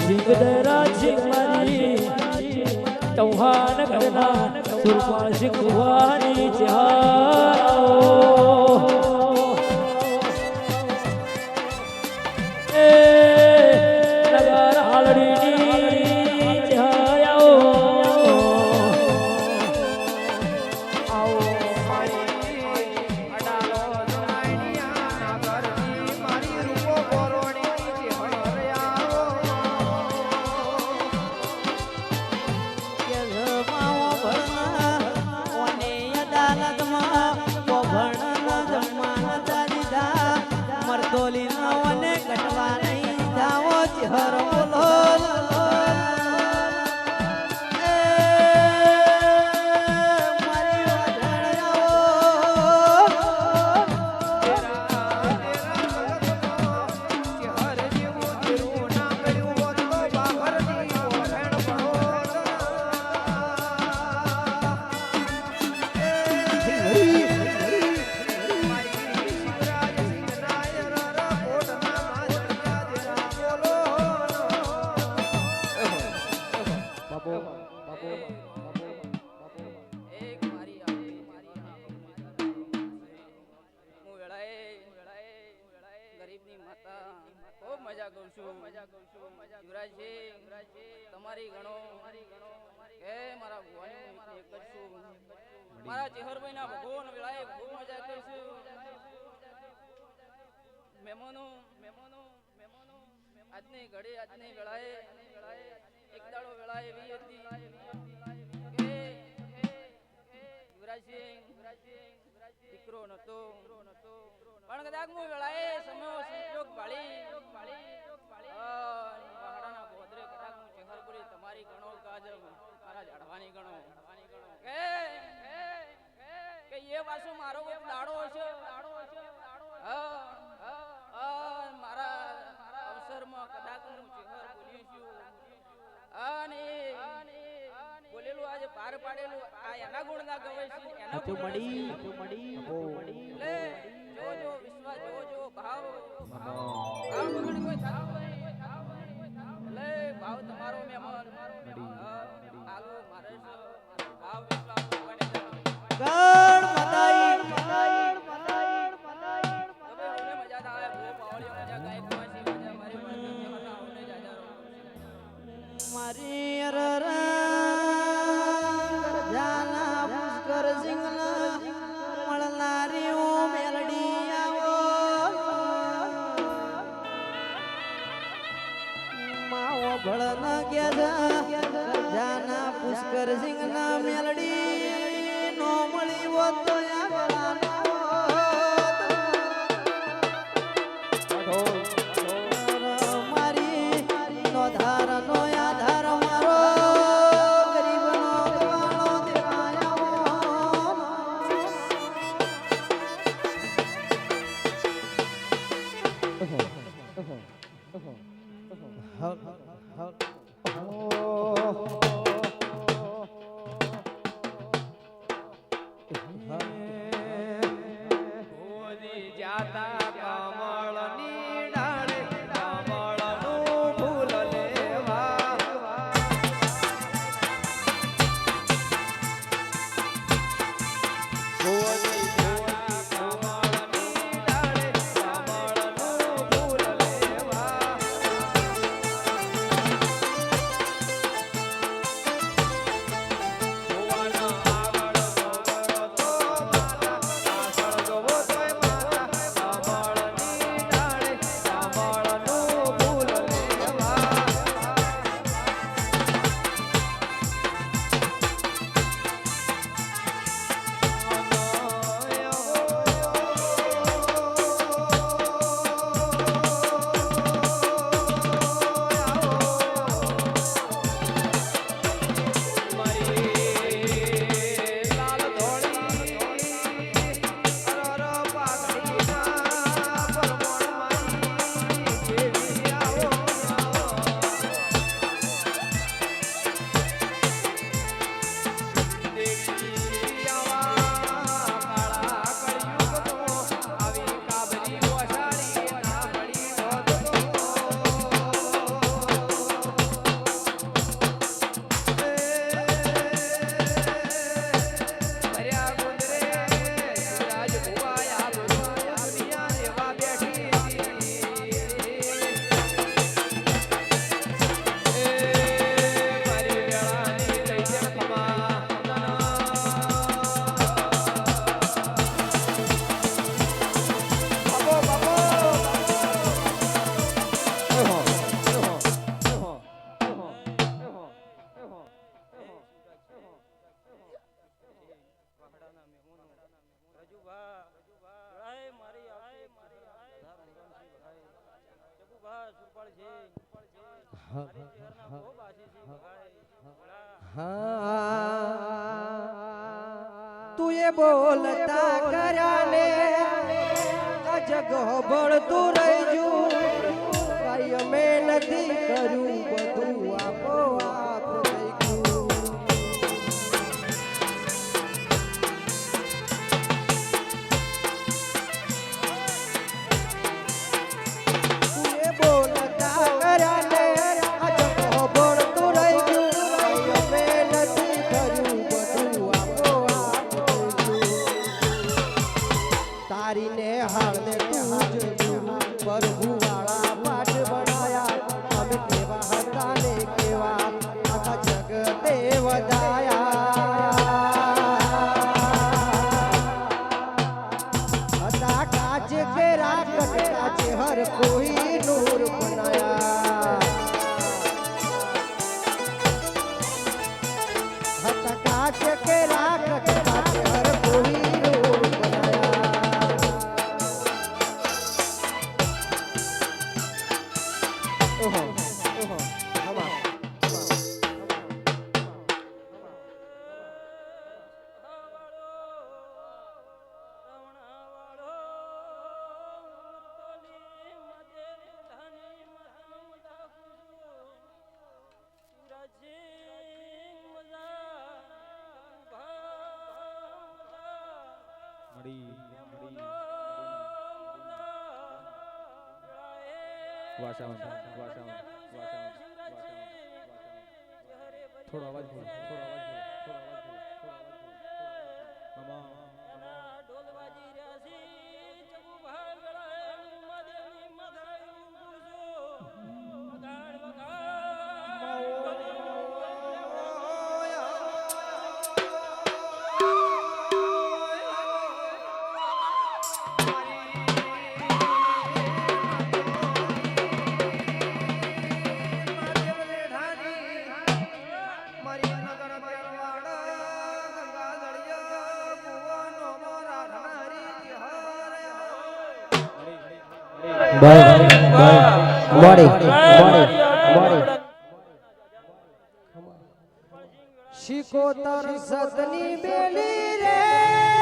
સિંગદરા સિંગમારી ચૌહાણ ઘરના સુરપાળ શીખવાની નગર હાલડીની જયાઓ તમારી ગણો કે મારા ભુવાની કરશું મારા ચેહરભાઈ ના ભગવાન વેળાએ ખૂબ મજા કરશું મહેમાનો આજની ઘડી આજની વેળાએ એક દાડો વેળાએ એવી હતી કે યુવરાજસિંહ દીકરો નતો પણ કદાચ હું વેળાએ સમય સંજોગ ભાળી પહાડાના ગોદરે કદાચ હું ચેહરપુરી તમારી ગણો કાજ મારા ઝાડવાની ગણો કે એ પાછો મારો એક દાડો હશે મારા અવસરમાં કદાચ હું ચેહર બોલી છું અને બોલેલું આજે પાર પાડેલું આ એના ગુણ ના ગવાય છે એના ગુણ મળી લે જો વિશ્વાસ જો ભાવ વગર કોઈ થતું નહીં લે ભાવ તમારો મહેમાન આલો મારે ભાવ વિશ્વાસ બને ગણ મતાઈ તમે ઓને મજા આવે બહુ પાવળી મજા ગાય કોસી મજા મારી મને કેવના ઓને જાજા મારી જાના પુષ્કર સિંગના મળનારી ઓ મેલડી આવો માવો ભળન ગયા જાના પુષ્કર સિંગના મેલડી નો મળી હો તો મારી નો ધાર નો આધાર મારો ગરીબ નો ગવાણો દેવાયો જાતા કમળની ડાળે કમળનું ફૂલ લેવા ગોદી જાતા કમળની ડાળે કમળનું ફૂલ લેવા તું એ બોલતા કર્યા ને આ જગ બળતું રહી કઈ અમે નથી કર્યું બધું આપો આપ થઈ ગયું તું એ બોલતા કર્યા ને આ જગ બળતું રહી કઈ અમે નથી કર્યું બધું આપો આપ થઈ ગયું તારી ને હાલ ને તું જ પ્રભુ વાળા પાઠ બનાયા અમે કેવા હતા ને કેવા આખા જગતે વધાયા હતા કાચ કે રાકટ કાચે હર કોઈ નૂર બનાયા હતા કાચ કે રાકટ કાચે હર કોઈ નૂર બનાયા ઓહો ઓહો હવા થોડો અવાજ બોલો શિકોતર સદની બેલી રે